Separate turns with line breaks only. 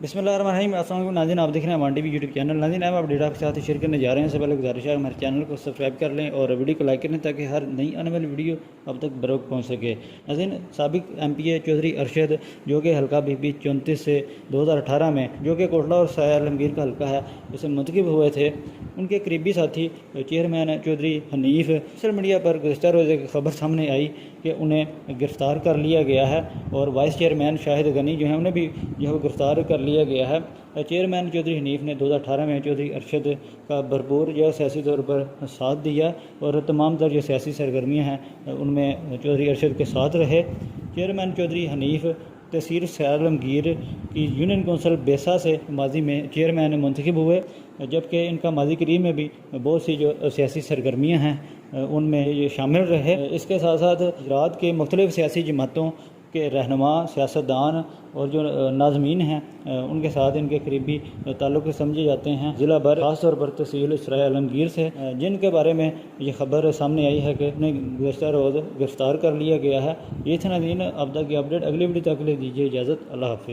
بسم اللہ الرحمن الرحیم۔ السلام علیکم ناظرین، آپ دیکھ رہے ہیں one T V YouTube channel. ناظرین آپ ڈیٹا کے ساتھ شیئر کرنے جا رہے ہیں، اس سے پہلے گزارش ہے ہمارے چینل کو سبسکرائب کر لیں اور ویڈیو کو لائک کریں تاکہ ہر نئی آنے والی ویڈیو اب تک بروقت پہنچ سکے۔ ناظرین سابق ایم پی اے چودھری ارشد جو کہ حلقہ بی پی 34 سے 2018 میں جو کہ کوٹلہ اور سایہ عالمگیر کا حلقہ ہے اسے منتخب ہوئے تھے، ان کے قریبی ساتھی chairman Chaudhry Hanif social media پر گزشتہ روزے کی خبر سامنے آئی کہ انہیں گرفتار کر لیا گیا ہے اور وائس چیئرمین شاہد غنی جو ہیں انہیں بھی جو گرفتار کر لیا گیا ہے۔ چیئرمین چودھری حنیف نے 2018 میں چودھری ارشد کا بھرپور جو سیاسی طور پر ساتھ دیا اور تمام تر جو سیاسی سرگرمیاں ہیں ان میں چودھری ارشد کے ساتھ رہے۔ چیئرمین چودھری حنیف تحصیل سیال عالمگیر کی یونین کونسل بیسا سے ماضی میں چیئرمین منتخب ہوئے، جبکہ ان کا ماضی قریب میں بھی بہت سی جو سیاسی سرگرمیاں ہیں ان میں یہ شامل رہے۔ اس کے ساتھ ساتھ گجرات کے مختلف سیاسی جماعتوں کے رہنما، سیاستدان اور جو ناظمین ہیں ان کے ساتھ ان کے قریبی تعلق سمجھے جاتے ہیں ضلع بھر، خاص طور پر تحصیل سرائے عالمگیر سے، جن کے بارے میں یہ خبر سامنے آئی ہے کہ انہیں گزشتہ روز گرفتار کر لیا گیا ہے۔ یہ تھے ناظرین اب تک کی اپڈیٹ، اگلی ویڈیو تک کے لیے دیجیے اجازت، اللہ حافظ۔